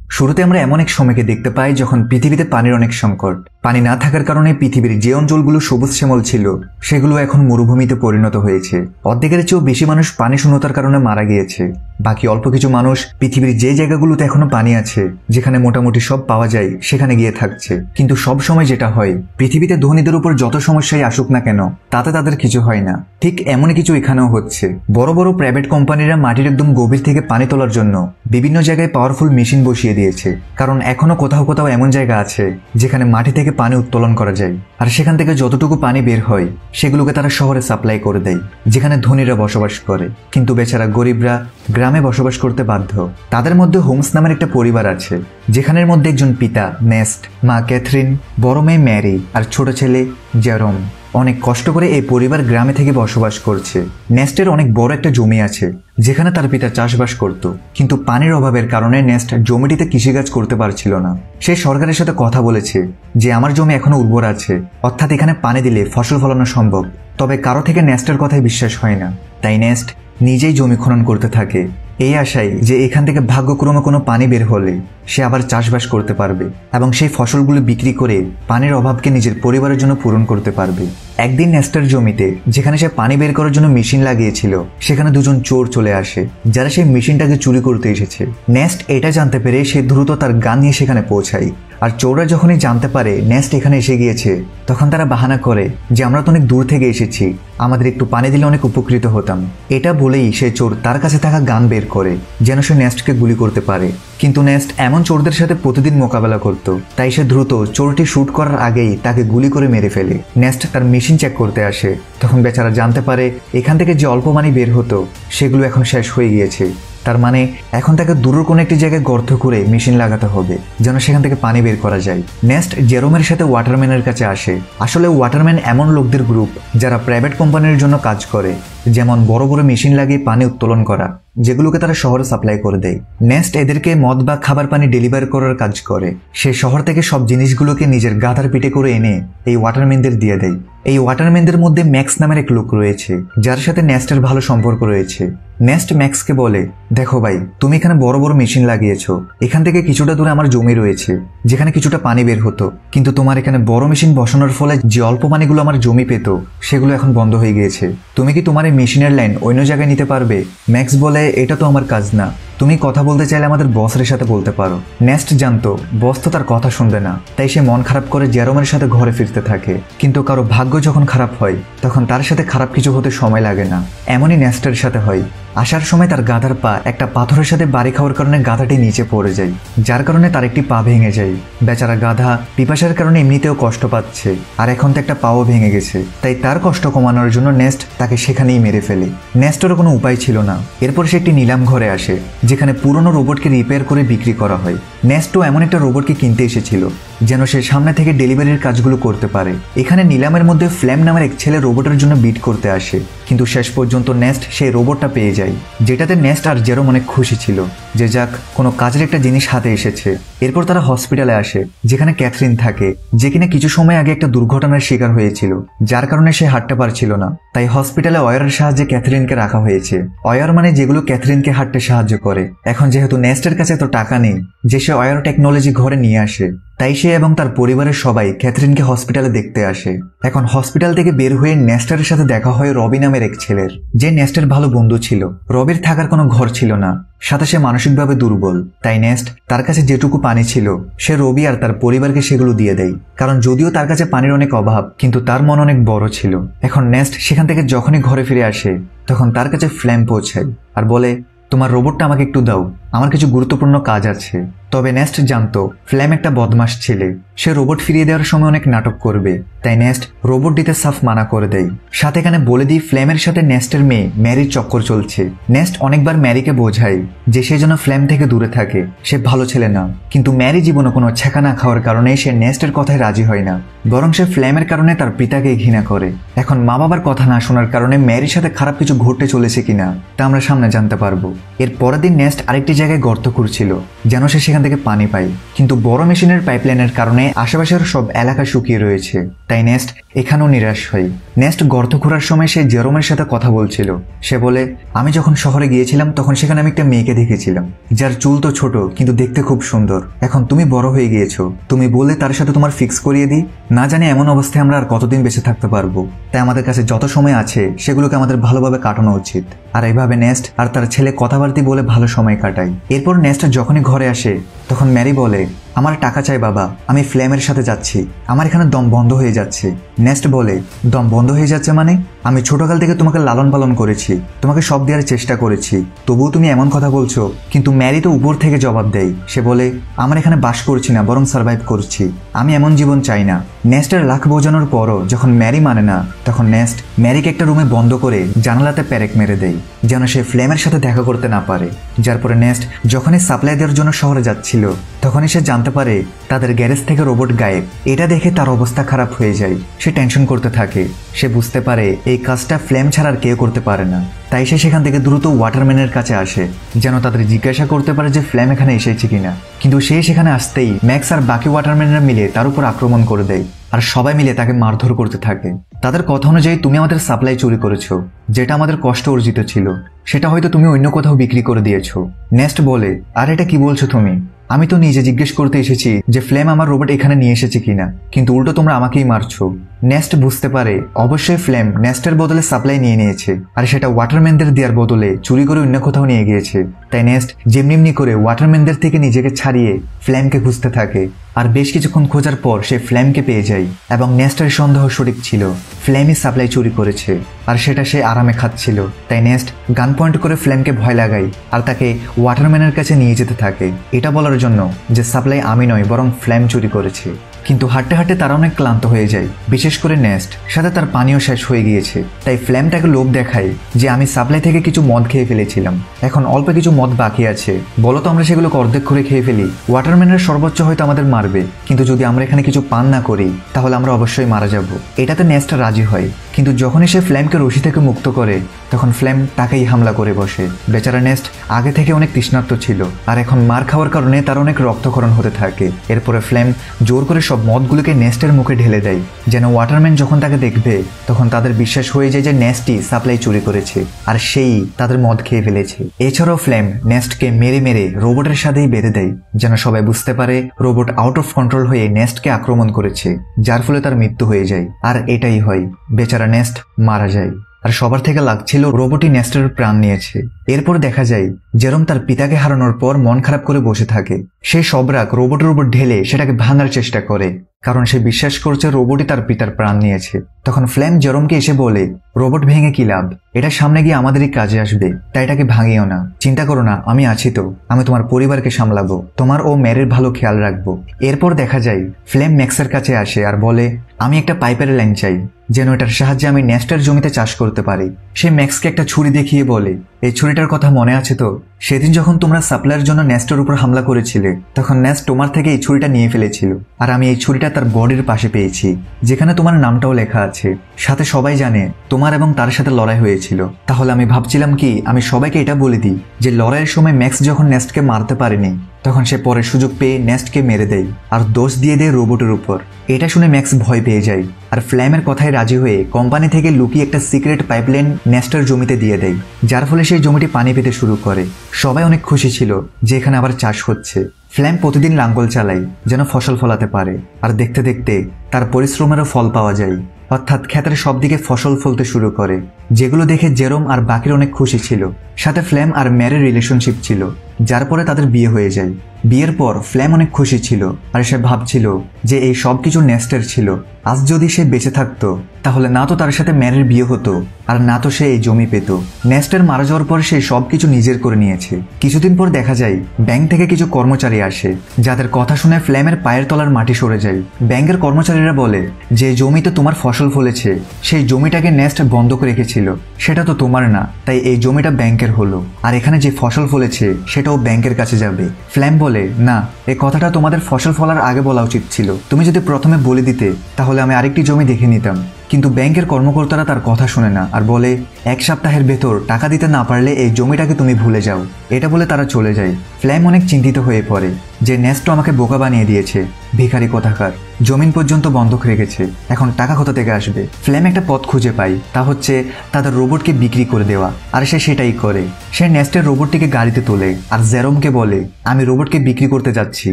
শুরুতে আমরা এমন এক সময়কে দেখতে পাই যখন পৃথিবীতে পানির অনেক সংকট। পানি না থাকার কারণে পৃথিবীর যে অঞ্চলগুলো সবুজ শ্যামল ছিল সেগুলো এখন মরুভূমিতে পরিণত হয়েছে। অর্ধেকের চেয়েও বেশি মানুষ পানি শূন্যতার কারণে মারা গিয়েছে। বাকি অল্প কিছু মানুষ পৃথিবীর যে জায়গাগুলোতে এখনো পানি আছে, যেখানে মোটামুটি সব পাওয়া যায়, সেখানে গিয়ে থাকছে। কিন্তু সব সময় যেটা হয়, পৃথিবীতে ধনীদের উপর যত সমস্যাই আসুক না কেন, তাতে তাদের কিছু হয় না। ঠিক এমনই কিছু এখানেও হচ্ছে। বড় বড় প্রাইভেট কোম্পানিরা মাটির একদম গভীর থেকে পানি তোলার জন্য বিভিন্ন জায়গায় পাওয়ারফুল মেশিন বসিয়ে দিয়েছে। কারণ এখনো কোথাও কোথাও এমন জায়গা আছে যেখানে মাটি থেকে পানি উত্তোলন করা যায়, আর সেখান থেকে যতটুকু পানি বের হয় সেগুলোকে তারা শহরে সাপ্লাই করে দেয়, যেখানে ধনীরা বসবাস করে। কিন্তু বেচারা গরিবরা গ্রামে বসবাস করতে বাধ্য। তাদের মধ্যে হোমস নামের একটা পরিবার আছে, যেখানের মধ্যে একজন পিতা নেস্ট, মা ক্যাথরিন, বড় মেয়ে ম্যারি আর ছোট ছেলে জেরোম অনেক কষ্ট করে এই পরিবার গ্রামে থেকে বসবাস করছে। নেস্টের অনেক বড় একটা জমি আছে, যেখানে তার পিতা চাষবাস করত। কিন্তু পানির অভাবের কারণে নেস্ট জমিটিতে কৃষিকাজ করতে পারছিল না। সে সরকারের সাথে কথা বলেছে যে আমার জমি এখনো উর্বর আছে, অর্থাৎ এখানে পানি দিলে ফসল ফলানো সম্ভব। তবে কারো থেকে নেস্টের কথাই বিশ্বাস হয় না। তাই নেস্ট নিজেই জমি খনন করতে থাকে, এই আশায় যে এখান থেকে ভাগ্যক্রমে কোনো পানি বের হলে সে আবার চাষবাস করতে পারবে এবং সেই ফসলগুলো বিক্রি করে পানির অভাবকে নিজের পরিবারের জন্য পূরণ করতে পারবে। একদিন নেস্টের জমিতে, যেখানে সে পানি বের করার জন্য মেশিন লাগিয়েছিল, সেখানে দুজন চোর চলে আসে, যারা সেই মেশিনটাকে চুরি করতে এসেছে। নেস্ট এটা জানতে পেরে সে দ্রুত তার গান নিয়ে সেখানে পৌঁছায়। আর চোররা যখনই জানতে পারে নেস্ট এখানে এসে গিয়েছে, তখন তারা বাহানা করে যে আমরা তো অনেক দূর থেকে এসেছি, আমাদের একটু পানি দিলে অনেক উপকৃত হতাম। এটা বলেই সে চোর তার কাছে থাকা গান বের করে যেন সে নেস্টকে গুলি করতে পারে। কিন্তু নেস্ট এমন চোরদের সাথে প্রতিদিন মোকাবেলা করত, তাই সে দ্রুত চোরটি শুট করার আগেই তাকে গুলি করে মেরে ফেলে। নেস্ট তার মেশিন চেক করতে আসে, তখন বেচারা জানতে পারে এখান থেকে যে অল্প পানি বের হতো সেগুলো এখন শেষ হয়ে গিয়েছে। তার মানে এখন তাকে দূরের কোনো একটি জায়গায় গর্ত করে মেশিন লাগাতে হবে যেন সেখান থেকে পানি বের করা যায়। নেস্ট জেরোমের সাথে ওয়াটারম্যানের কাছে আসে। আসলে ওয়াটারম্যান এমন লোকদের গ্রুপ যারা প্রাইভেট কোম্পানির জন্য কাজ করে, যেমন বড় বড় মেশিন লাগিয়ে পানি উত্তোলন করা, যেগুলোকে তারা শহরে সাপ্লাই করে দেয়। নেস্ট এদেরকে মদ বা খাবার পানি ডেলিভার করার কাজ করে। সে শহর থেকে সব জিনিসগুলোকে নিজের গাধার পিঠে করে এনে এই ওয়াটারম্যানদের দিয়ে দেয়। এই ওয়াটারম্যানদের মধ্যে ম্যাক্স নামের এক লোক রয়েছে, যার সাথে নেস্টের ভালো সম্পর্ক রয়েছে। নেস্ট ম্যাক্সকে বলে, দেখো ভাই, তুমি এখানে বড় বড় মেশিন লাগিয়েছো, এখান থেকে কিছুটা দূরে আমার জমি রয়েছে যেখানে কিছুটা পানি বের হতো, কিন্তু তোমার এখানে বড় মেশিন বসানোর ফলে যে অল্প পানিগুলো আমার জমি পেত সেগুলো এখন বন্ধ হয়ে গিয়েছে। তুমি কি তোমার এই মেশিনের লাইন অন্য জায়গায় নিতে পারবে? ম্যাক্স বলে, এটা তো আমার কাজ না, তুমি কথা বলতে চাইলে আমাদের বসের সাথে বলতে পারো। নেস্ট জানতো বস তো তার কথা শুনবে না, তাই সে মন খারাপ করে জেরোমের সাথে ঘরে ফিরতে থাকে। কিন্তু কারো ভাগ্য যখন খারাপ হয়, তখন তার সাথে খারাপ কিছু হতে সময় লাগে না। এমনই নেস্টের সাথে হয়। আসার সময় তার গাধার পা একটা পাথরের সাথে বাড়ি খাওয়ার কারণে গাধাটি নিচে পড়ে যায়, যার কারণে তার একটি পা ভেঙে যায়। বেচারা গাধা পিপাসার কারণে এমনিতেও কষ্ট পাচ্ছে, আর এখন তো একটা পাও ভেঙে গেছে। তাই তার কষ্ট কমানোর জন্য নেস্ট তাকে সেখানেই মেরে ফেলে। নেস্টেরও কোনো উপায় ছিল না। এরপর সে একটি নিলাম ঘরে আসে, যেখানে পুরনো রোবটকে রিপেয়ার করে বিক্রি করা হয়। নেস্টও এমন একটা রোবটকে কিনতে এসেছিল যেন সে সামনে থেকে ডেলিভারির কাজগুলো করতে পারে। এখানে নিলামের মধ্যে ফ্ল্যাম নামের এক ছেলে রোবটের জন্য বিট করতে আসে, কিন্তু শেষ পর্যন্ত নেস্ট সেই রোবটটা পেয়ে যায়, যেটাতে নেস্ট আর জেরোম অনেক খুশি ছিল যে যাক, কোনো কাজের একটা জিনিস হাতে এসেছে। এরপর তারা হসপিটালে আসে, যেখানে ক্যাথরিন থাকে, যে কিনা কিছু সময় আগে একটা দুর্ঘটনার শিকার হয়েছিল, যার কারণে সে হাঁটতে পারছিল না। তাই হসপিটালে অয়ারের সাহায্যে ক্যাথরিনকে রাখা হয়েছে। অয়ার মানে যেগুলো ক্যাথরিনকে হাঁটতে সাহায্য করে। এখন যেহেতু নেস্টের কাছে এত টাকা নেই যে সে অয়ার টেকনোলজি ঘরে নিয়ে আসে, তাই সে এবং তার পরিবারের সবাই ক্যাথরিনকে হসপিটালে দেখতে আসে। এখন হসপিটাল থেকে বের হয়ে নেস্টের সাথে দেখা হয় রবি নামের এক ছেলের, যে নেস্টের ভালো বন্ধু ছিল। রবির থাকার কোনো ঘর ছিল না, সাথে সে মানসিকভাবে দুর্বল। তাই নেস্ট তার কাছে যেটুকু পানি ছিল সে রবি আর তার পরিবারকে সেগুলো দিয়ে দেয়, কারণ যদিও তার কাছে পানির অনেক অভাব, কিন্তু তার মন অনেক বড় ছিল। এখন নেস্ট সেখান থেকে যখনই ঘরে ফিরে আসে, তখন তার কাছে ফ্ল্যাম পৌঁছায় আর বলে, তোমার রোবটটা আমাকে একটু দাও, আমার কিছু গুরুত্বপূর্ণ কাজ আছে। তবে নেস্ট জানতো ফ্ল্যাম একটা বদমাশ ছেলে, সে রোবট ফিরিয়ে দেওয়ার সময় অনেক নাটক করবে। তাই নেস্ট রোবট দিতে সাফ মানা করে দেয়। সাথে এখানে বলে দিই ফ্ল্যামের সাথে নেস্টের মেয়ে ম্যারির চক্কর চলছে। নেস্ট অনেকবার ম্যারিকে বোঝায় যে সে যেন ফ্ল্যাম থেকে দূরে থাকে, সে ভালো ছেলে না। কিন্তু ম্যারি জীবনে কোনো ছেঁকা না খাওয়ার কারণে সে নেস্টের কথায় রাজি হয় না, বরং সে ফ্ল্যামের কারণে তার পিতাকে ঘৃণা করে। এখন মা বাবার কথা না শোনার কারণে ম্যারির সাথে খারাপ কিছু ঘটতে চলেছে কিনা তা আমরা সামনে জানতে পারবো। এর পরের দিন নেস্ট আরেকটি জায়গায় গর্ত খুঁড়ছিল যেন সে সেখান থেকে পানি পায়, কিন্তু বড় মেশিনের পাইপলাইনের কারণে আশেপাশের সব এলাকা শুকিয়ে রয়েছে। তাই নেস্ট এখানেও নিরাশ হয়। নেস্ট গর্ত খোঁড়ার সময় সে জেরোমের সাথে কথা বলছিল। সে বলে, আমি যখন শহরে গিয়েছিলাম তখন সেখানে আমি একটা মেয়েকে দেখেছিলাম, যার চুল তো ছোট কিন্তু দেখতে খুব সুন্দর। এখন তুমি বড় হয়ে গিয়েছো, তুমি বললে তার সাথে তোমার ফিক্স করিয়ে দিই। না জানি এমন অবস্থায় আমরা আর কতদিন বেঁচে থাকতে পারবো। তাই আমাদের কাছে যত সময় আছে সেগুলোকে আমাদের ভালোভাবে কাটানো উচিত। আর এইভাবে নেস্ট আর তার ছেলে কথাবার্তি বলে ভালো সময় কাটায়। এরপর নেস্ট যখনই ঘরে আসে তখন ম্যারি বলে, আমার টাকা চাই বাবা, আমি ফ্লেমের সাথে যাচ্ছি, আমার এখানে দম বন্ধ হয়ে যাচ্ছে। নেস্ট বলে, দম বন্ধ হয়ে যাচ্ছে মানে? আমি ছোটকাল থেকে তোমাকে লালন পালন করেছি, তোমাকে সব দেওয়ার চেষ্টা করেছি, তবুও তুমি এমন কথা বলছো। কিন্তু ম্যারি তো উপর থেকে জবাব দেয়। সে বলে, আমার এখানে বাস করছি না, বরং সার্ভাইভ করছি, আমি এমন জীবন চাই না। নেস্টের লাখ বোঝানোর পরও যখন ম্যারি মানে না, তখন নেস্ট ম্যারিকে একটা রুমে বন্ধ করে জানালাতে প্যারেক মেরে দেয়, যেন সে ফ্লেমের সাথে দেখা করতে না পারে। যার পরে নেস্ট যখনই সাপ্লাই দেওয়ার জন্য শহরে যাচ্ছিল তখনই সে জানতে পারে তাদের গ্যারেজ থেকে রোবট গায়েব। এটা দেখে তার অবস্থা খারাপ হয়ে যায়। সে টেনশন করতে থাকে। সে বুঝতে পারে এই কাজটা ফ্লেম ছাড়া আর কেউ করতে পারে না। তাই সে সেখান থেকে দ্রুত ওয়াটারম্যানের কাছে আসে, যেন তাদের জিজ্ঞাসা করতে পারে যে ফ্লেম এখানে এসেছে কিনা। কিন্তু সে সেখানে আসতেই ম্যাক্স আর বাকি ওয়াটারম্যানরা মিলে তার উপর আক্রমণ করে দেয়, আর সবাই মিলে তাকে মারধর করতে থাকে। তাদের কথা অনুযায়ী তুমি আমাদের সাপ্লাই চুরি করেছো, যেটা আমাদের কষ্ট অর্জিত ছিল, সেটা হয়তো তুমি অন্য কোথাও বিক্রি করে দিয়েছো। নেস্ট বলে, আর এটা কি বলছো তুমি? আমি তো নিজে জিজ্ঞেস করতে এসেছি যে ফ্লেম আমার রোবট এখানে নিয়ে এসেছে কিনা, কিন্তু উল্টো তোমরা আমাকেই মারছো। নেস্ট বুঝতে পারে অবশ্যই ফ্লেম নেস্টের বদলে সাপ্লাই নিয়ে নিয়েছে, আর সেটা ওয়াটারম্যানদের দেওয়ার বদলে চুরি করে অন্য কোথাও নিয়ে গিয়েছে। তাই নেস্ট যেমনি করে ওয়াটারম্যানদের থেকে নিজেকে ছাড়িয়ে ফ্লেমকে খুঁজতে থাকে। আর বেশ কিছুক্ষণ খোঁজার পর সে ফ্লেমকে পেয়ে যায়, এবং নেস্টের সন্দেহ সঠিক ছিল, ফ্লেমই সাপ্লাই চুরি করেছে, আর সেটা সে আরামে খাচ্ছিল। তাই নেস্ট গান পয়েন্ট করে ফ্লেমকে ভয় লাগায় আর তাকে ওয়াটারম্যানের কাছে নিয়ে যেতে থাকে, এটা বলার জন্য যে সাপ্লাই আমি নয় বরং ফ্লেম চুরি করেছে। কিন্তু হাঁটতে হাঁটতে তারা অনেক ক্লান্ত হয়ে যায়, বিশেষ করে নেস্ট, সাথে তার পানীয় শেষ হয়ে গিয়েছে। তাই ফ্লেম তাকে লোভ দেখায় যে আমি সাপ্লাই থেকে কিছু মদ খেয়ে ফেলেছিলাম, এখন অল্প কিছু মদ বাকি আছে, বলো তো আমরা সেগুলোকে অর্ধেক করে খেয়ে ফেলি। ওয়াটারম্যানের সর্বোচ্চ হয়তো আমাদের মারবে, কিন্তু যদি আমরা এখানে কিছু পান না করি তাহলে আমরা অবশ্যই মারা যাব। এটাতে নেস্ট রাজি হয়। কিন্তু যখনই সে ফ্লেমকে রশি থেকে মুক্ত করে তখন ফ্লেম তাকেই হামলা করে বসে। বেচারা নেস্ট আগে থেকে অনেক তৃষ্ণার্ত ছিল, আর এখন মার খাওয়ার কারণে তার অনেক রক্তক্ষরণ হতে থাকে। এরপরে ফ্লেম জোর করে সব মদগুলোকে নেস্টের মুখে ঢেলে দেয়, যেন ওয়াটারম্যান যখন তাকে দেখবে তখন তাদের বিশ্বাস হয়ে যায় যে নেস্টই সাপ্লাই চুরি করেছে, আর সেই তাদের মদ খেয়ে ফেলেছে। এছাড়াও ফ্লেম নেস্টকে মেরে মেরে রোবটের সাথেই বেঁধে দেয়, যেন সবাই বুঝতে পারে রোবট আউট অফ কন্ট্রোল হয়ে নেস্টকে আক্রমণ করেছে, যার ফলে তার মৃত্যু হয়ে যায়। আর এটাই হয়, বেচারা নেস্ট মারা যায়। আর সবার থেকে লাগছিল রোবটই নেস্টের প্রাণ নিয়েছে। এরপর দেখা যায় জেরোম তার পিতাকে হারানোর পর মন খারাপ করে বসে থাকে। সে সব রাগ রোবটের উপর ঢেলে সেটাকে ভাঙার চেষ্টা করে, কারণ সে বিশ্বাস করছে রোবটই তার পিতার প্রাণ নিয়েছে। তখন ফ্লেম জেরোমকে এসে বলে, রোবট ভেঙে কি লাভ, এটা সামনে গিয়ে আমাদেরই কাজে আসবে, তাই এটাকে ভাঙিও না, চিন্তা করো না, আমি আছি তো, আমি তোমার পরিবারকে সামলাবো, তোমার ও ম্যারির ভালো খেয়াল রাখবো। এরপর দেখা যায় ফ্লেম ম্যাক্সের কাছে আসে আর বলে, আমি একটা পাইপের লাইন চাই, যেন এটার সাহায্যে আমি নেস্টের জমিতে চাষ করতে পারি। সে ম্যাক্সকে একটা ছুরি দেখিয়ে বলে, এই ছুরিটার কথা মনে আছে তো? সেদিন যখন তোমরা সাপ্লাইয়ের জন্য নেস্টের উপর হামলা করেছিলে তখন নেস্ট তোমার থেকে এই ছুরিটা নিয়ে ফেলেছিল, আর আমি এই ছুরিটা তার বডির পাশে পেয়েছি, যেখানে তোমার নামটাও লেখা আছে। সাথে সবাই জানে তোমার এবং তার সাথে লড়াই হয়েছিল। তাহলে আমি ভাবছিলাম কি আমি সবাইকে এটা বলে দিই যে লড়াইয়ের সময় ম্যাক্স যখন নেস্টকে মারতে পারেনি তখন সে পরে সুযোগ পেয়ে নেস্টকে মেরে দেয় আর দোষ দিয়ে দেয় রোবটের উপর। এটা শুনে ম্যাক্স ভয় পেয়ে যায় আর ফ্ল্যামের কথায় রাজি হয়ে কোম্পানি থেকে লুকিয়ে একটা সিক্রেট পাইপলাইন নেস্টের জমিতে দিয়ে দেয়, যার ফলে সেই জমিটি পানি পেতে শুরু করে। সবাই অনেক খুশি ছিল যে এখানে আবার চাষ হচ্ছে। ফ্ল্যাম প্রতিদিন লাঙ্গল চালায় যেন ফসল ফলাতে পারে, আর দেখতে দেখতে তার পরিশ্রমেরও ফল পাওয়া যায়, অর্থাৎ ক্ষেতের সব দিকে ফসল ফলতে শুরু করে, যেগুলো দেখে জেরোম আর বাকির অনেক খুশি ছিল। সাথে ফ্ল্যাম আর ম্যারির রিলেশনশিপ ছিল, যার পরে তাদের বিয়ে হয়ে যায়। বিয়ের পর ফ্ল্যাম অনেক খুশি ছিল আর সে ভাবছিল যে এই সব কিছু নেস্টের ছিল। আজ যদি সে বেঁচে থাকতো তাহলে না তো তার সাথে ম্যারির বিয়ে হতো আর না তো সে এই জমি পেত। নেস্টের মারা যাওয়ার পর সে সবকিছু নিজের করে নিয়েছে। কিছুদিন পর দেখা যায় ব্যাংক থেকে কিছু কর্মচারী আসে, যাদের কথা শুনে ফ্ল্যামের পায়ের তলার মাটি সরে যায়। ব্যাংকের কর্মচারীরা বলে যে জমিতে তোমার ফসল ফলেছে সেই জমিটাকে নেস্ট বন্ধ করে রেখেছিল, সেটা তো তোমার না, তাই এই জমিটা ব্যাংকের হলো, আর এখানে যে ফসল ফলেছে সেটাও ব্যাংকের কাছে যাবে। ফ্ল্যাম বলে, না, এই কথাটা তোমাদের ফসল ফলার আগে বলা উচিত ছিল, তুমি যদি প্রথমে বলে দিতে তাহলে আমি আরেকটি জমি দেখে নিতাম। কিন্তু ব্যাংকের কর্মকর্তারা তার কথা শোনে না আর বলে, 1 সপ্তাহের ভেতর টাকা দিতে না পারলে এই জমিটাকে তুমি ভুলে যাও। এটা বলে তারা চলে যায়। ফ্ল্যাম অনেক চিন্তিত হয়ে পড়ে যে নেস্টও আমাকে বোকা বানিয়ে দিয়েছে, ভিখারি কোথাকার, জমিন পর্যন্ত বন্ধক রেখেছে, এখন টাকা কোথা থেকে আসবে। ফ্ল্যাম একটা পথ খুঁজে পায়, তা হচ্ছে তাদের রোবটকে বিক্রি করে দেওয়া, আর সে সেটাই করে। সে নেস্টের রোবটটিকে গাড়িতে তোলে আর জেরোমকে বলে, আমি রোবটকে বিক্রি করতে যাচ্ছি,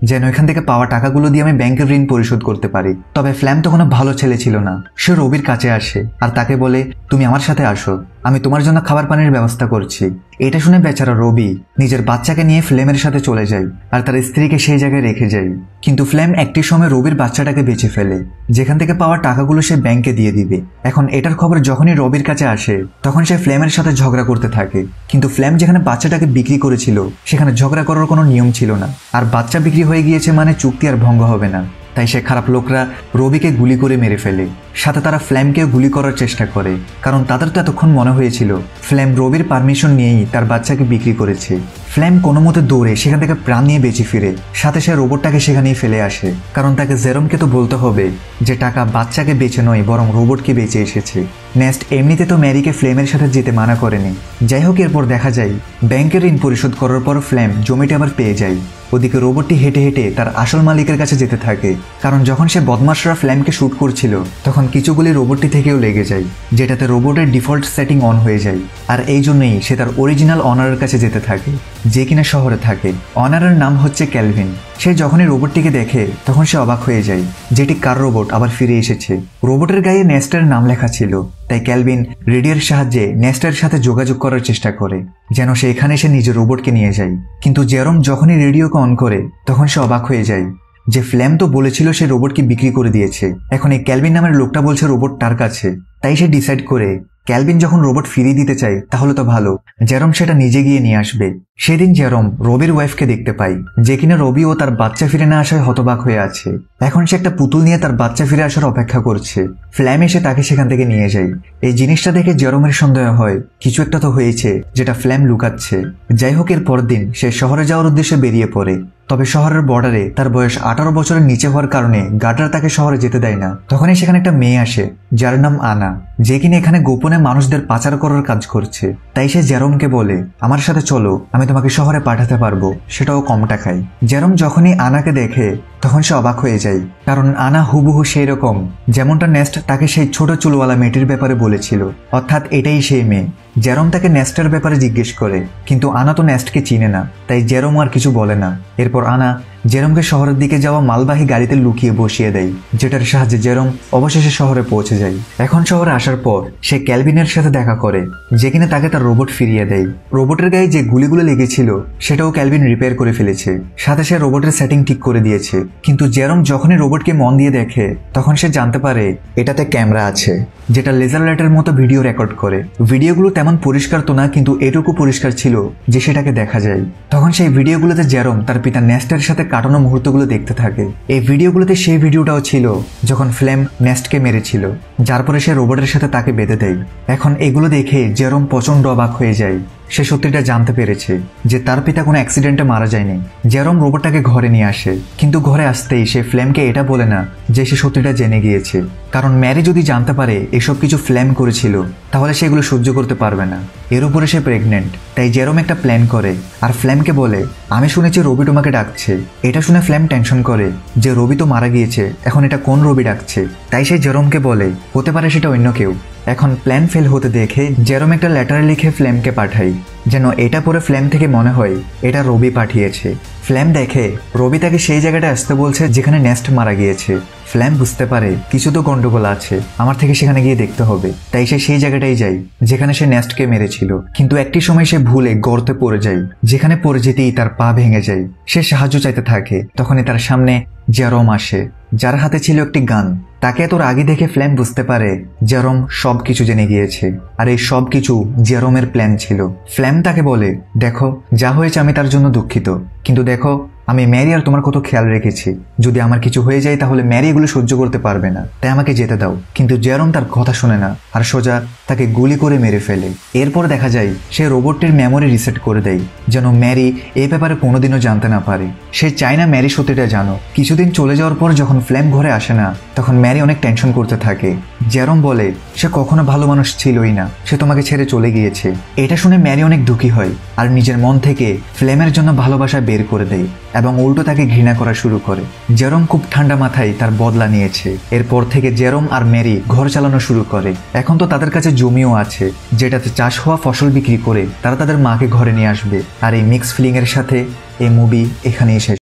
যেন এখান থেকে পাওয়া টাকাগুলো দিয়ে আমি ব্যাংকের ঋণ পরিশোধ করতে পারি। তবে ফ্ল্যাম তো কোনো ভালো ছেলে ছিল না। সে রবির কাছে আসে আর তাকে বলে, তুমি আমার সাথে আসো, আমি তোমার জন্য খাবার পানির ব্যবস্থা করছি। এটা শুনে বেচারা রবি নিজের বাচ্চাকে নিয়ে ফ্লেমের সাথে চলে যায় আর তার স্ত্রীকে সেই জায়গায় রেখে যায়। কিন্তু ফ্লেম একটি সময় রবির বাচ্চাটাকে বেঁচে ফেলে, যেখান থেকে পাওয়া টাকাগুলো সে ব্যাংকে দিয়ে দিবে। এখন এটার খবর যখনই রবির কাছে আসে তখন সে ফ্লেমের সাথে ঝগড়া করতে থাকে। কিন্তু ফ্লেম যেখানে বাচ্চাটাকে বিক্রি করেছিল সেখানে ঝগড়া করার কোনো নিয়ম ছিল না, আর বাচ্চা বিক্রি হয়ে গিয়েছে মানে চুক্তি আর ভঙ্গ হবে না। তাই সে খারাপ লোকরা রবিকে গুলি করে মেরে ফেলে, সাথে তারা ফ্ল্যামকেও গুলি করার চেষ্টা করে, কারণ তাদের তো এতক্ষণ মনে হয়েছিল ফ্ল্যাম রবির পারমিশন নিয়েই তার বাচ্চাকে বিক্রি করেছে। ফ্ল্যাম কোনো মতে দৌড়ে সেখান থেকে প্রাণ নিয়ে বেঁচে ফিরে, সাথে সে রোবটটাকে সেখানেই ফেলে আসে, কারণ তাকে জেরোমকে তো বলতে হবে যে টাকা বাচ্চাকে বেঁচে নয় বরং রোবটকে বেঁচে এসেছে। নেস্ট এমনিতে তো ম্যারিকে ফ্লেমের সাথে যেতে মানা করেনি। যাই হোক, এরপর দেখা যায় ব্যাংকের ঋণ পরিশোধ করার পর ফ্ল্যাম জমিটা আবার পেয়ে যায়। ওদিকে রোবটটি হেঁটে হেঁটে তার আসল মালিকের কাছে যেতে থাকে, কারণ যখন সে বদমাশরা ফ্ল্যামকে শুট করছিল তখন কিছু গুলি রোবটটি থেকেও লেগে যায়, যেটাতে রোবটের ডিফল্ট সেটিং অন হয়ে যায়। আর এই জন্যই সে তার অরিজিনাল অনারের কাছে যেতে থাকে, যে কিনা শহরে থাকে। অনারের নাম হচ্ছে ক্যালভিন। সে যখনই রোবটটিকে দেখে তখন সে অবাক হয়ে যায়, যেটি কার রোবট আবার ফিরে এসেছে। রোবটের গায়ে নেস্টের নাম লেখা ছিল, তাই ক্যালভিন রেডিওর সাহায্যে নেস্টের সাথে যোগাযোগ করার চেষ্টা করে যেন সে এখানে এসে নিজের রোবটকে নিয়ে যায়। কিন্তু জেরোম যখনই রেডিওকে অন করে তখন সে অবাক হয়ে যায় যে ফ্ল্যাম তো বলেছিল সে রোবটকে বিক্রি করে দিয়েছে, এখন এই ক্যালভিন নামের লোকটা বলছে রোবট তার কাছে। তাই সে ডিসাইড করে ক্যালভিন যখন রোবট ফিরিয়ে দিতে চায় তাহলে তো ভালো, জেরোম সেটা নিজে গিয়ে নিয়ে আসবে। সেদিন জেরোম রবির ওয়াইফকে দেখতে পায়, যে কিনা রবি ও তার বাচ্চা ফিরে না আসায় হতবাক হয়ে আছে। এখন সে একটা পুতুল নিয়ে তার বাচ্চা ফিরে আসার অপেক্ষা করছে। ফ্ল্যাম এসে তাকে সেখান থেকে নিয়ে যায়। এই জিনিসটা দেখে জেরোমের সন্দেহ হয় কিছু একটা তো হয়েছে যেটা ফ্ল্যাম লুকাচ্ছে। যাই হোক, এর পরের দিন সে শহরে যাওয়ার উদ্দেশ্যে বেরিয়ে পড়ে। তবে শহরের বর্ডারে তার বয়স 18 বছরের নিচে হওয়ার কারণে গার্ডরা তাকে শহরে যেতে দেয় না। তখনই সেখানে একটা মেয়ে আসে যার নাম আনা, যে কিনা এখানে গোপনে মানুষদের পাচার করার কাজ করছে। তাই সে জেরোমকে বলে, আমার সাথে চলো, আমি তোমাকে শহরে পাঠাতে পারবো, সেটাও কম টাকায়। জেরোম যখনই আনাকে দেখে তখন সে অবাক হয়ে যায়, কারণ আনা হুবহু সেই রকম যেমনটা নেস্ট তাকে সেই ছোট চুলওয়ালা মেয়েটির ব্যাপারে বলেছিল, অর্থাৎ এটাই সেই মেয়ে। জেরোম তাকে নেস্টের ব্যাপারে জিজ্ঞেস করে, কিন্তু আনা তো নেস্টকে চিনে না, তাই জেরোম আর কিছু বলে না। এরপর আনা জেরোমকে শহরের দিকে যাওয়া মালবাহী গাড়িতে লুকিয়ে বসিয়ে দেয়, যেটার সাহায্যে জেরোম অবশেষে শহরে পৌঁছে যায়। এখন শহরে আসার পর সে ক্যালভিনের সাথে দেখা করে, যে কিনা তাকে তার রোবট ফিরিয়ে দেয়। রোবটের গায়ে যে গুলিগুলো লেগেছিল সেটাও ক্যালভিন রিপেয়ার করে ফেলেছে, সাথে সে রোবটের সেটিং ঠিক করে দিয়েছে। কিন্তু জেরোম যখনই রোবটকে মন দিয়ে দেখে তখন সে জানতে পারে এটাতে ক্যামেরা আছে, যেটা লেজার লাইটের মতো ভিডিও রেকর্ড করে। ভিডিওগুলো তেমন পরিষ্কার তো না, কিন্তু এটুকু পরিষ্কার ছিল যে সেটাকে দেখা যায়। তখন সেই ভিডিওগুলোতে জেরোম তার পিতা নেস্টের সাথে কাটানো মুহূর্তগুলো দেখতে থাকে। এই ভিডিওগুলোতে সেই ভিডিওটাও ছিল যখন ফ্লেম নেস্টকে মেরেছিল, যার পরে সে রোবটের সাথে তাকে বেঁধে দেয়। এখন এগুলো দেখে জেরোম প্রচন্ড অবাক হয়ে যায়। সে সত্যিটা জানতে পেরেছে যে তার পিতা কোনো অ্যাক্সিডেন্টে মারা যায়নি। জেরোম রোবটটাকে ঘরে নিয়ে আসে, কিন্তু ঘরে আসতেই সে ফ্লেমকে এটা বলে না যে সে সত্যিটা জেনে গিয়েছে, কারণ ম্যারি যদি জানতে পারে এসব কিছু ফ্লেম করেছিল তাহলে সেগুলো সহ্য করতে পারবে না। এর উপরে সে প্রেগনেন্ট, তাই জেরোম একটা প্ল্যান করে আর ফ্লেমকে বলে, আমি শুনেছি রবি তোমাকে ডাকছে। এটা শুনে ফ্লেম টেনশন করে যে রবি তো মারা গিয়েছে, এখন এটা কোন রবি ডাকছে। তাই সে জেরোমকে বলে হতে পারে সেটা অন্য কেউ। এখন প্ল্যান ফেল হতে দেখে জেরোম একটা লেটার লিখে ফ্লেমকে পাঠায়, যেন এটা পরে ফ্লেম থেকে মনে হয় এটা রবি পাঠিয়েছে। ফ্লেম দেখে রবি তাকে সেই জায়গাটা আসতে বলছে যেখানে নেস্ট মারা গিয়েছে। ফ্ল্যাম বুঝতে পারে কিছু তো গন্ডগোল আছে, আমার থেকে সেখানে গিয়ে দেখতে হবে। তাই সে সেই জায়গাটাই যায় যেখানে সে নেস্টকে মেরেছিল। কিন্তু একটি সময় সে ভুলে গর্তে পড়ে যায়, যেখানে পড়ে যেতেই তার পা ভেঙে যায়। সে সাহায্য চাইতে থাকে, তখনই তার সামনে জেরোম আসে, যার হাতে ছিল একটি গান। তাকে এত আগে দেখে ফ্লেম বুঝতে পারে জেরোম সবকিছু জেনে গিয়েছে, আর এই সবকিছু জেরোমের প্ল্যান ছিল। ফ্লেম তাকে বলে, দেখো যা হয়েছে আমি তার জন্য দুঃখিত, কিন্তু দেখো আমি ম্যারি আর তোমার কত খেয়াল রেখেছি। যদি আমার কিছু হয়ে যায় তাহলে ম্যারি এগুলো সহ্য করতে পারবে না, তাই আমাকে যেতে দাও। কিন্তু জেরোম তার কথা শোনে না আর সোজা তাকে গুলি করে মেরে ফেলে। এরপর দেখা যায় সে রোবটটির মেমোরি রিসেট করে দেয়, যেন ম্যারি এই ব্যাপারে কোনোদিনও জানতে না পারে। সে চায় না ম্যারি সত্যিটা জানো। কিছুদিন চলে যাওয়ার পর যখন ফ্লেম ঘরে আসে না তখন ম্যারি অনেক টেনশন করতে থাকে। জেরোম বলে সে কখনো ভালো মানুষ ছিলই না, সে তোমাকে ছেড়ে চলে গিয়েছে। এটা শুনে ম্যারি অনেক দুঃখী হয় আর নিজের মন থেকে ফ্লেমের জন্য ভালোবাসা বের করে দেয়। এবং উল্টো তাকে ঘৃণা করা শুরু করে। জেরম খুব ঠান্ডা মাথায় তার বদলা নিয়েছে। এরপর থেকে জেরম আর মেরি ঘর চালানো শুরু করে। এখন তো তাদের কাছে জমিও আছে, যেটাতে চাষ হওয়া ফসল বিক্রি করে তারা তাদের মাকে ঘরে নিয়ে আসবে। আর এই মিক্স ফিলিং এর সাথে এই মুভি এখানেই শেষ।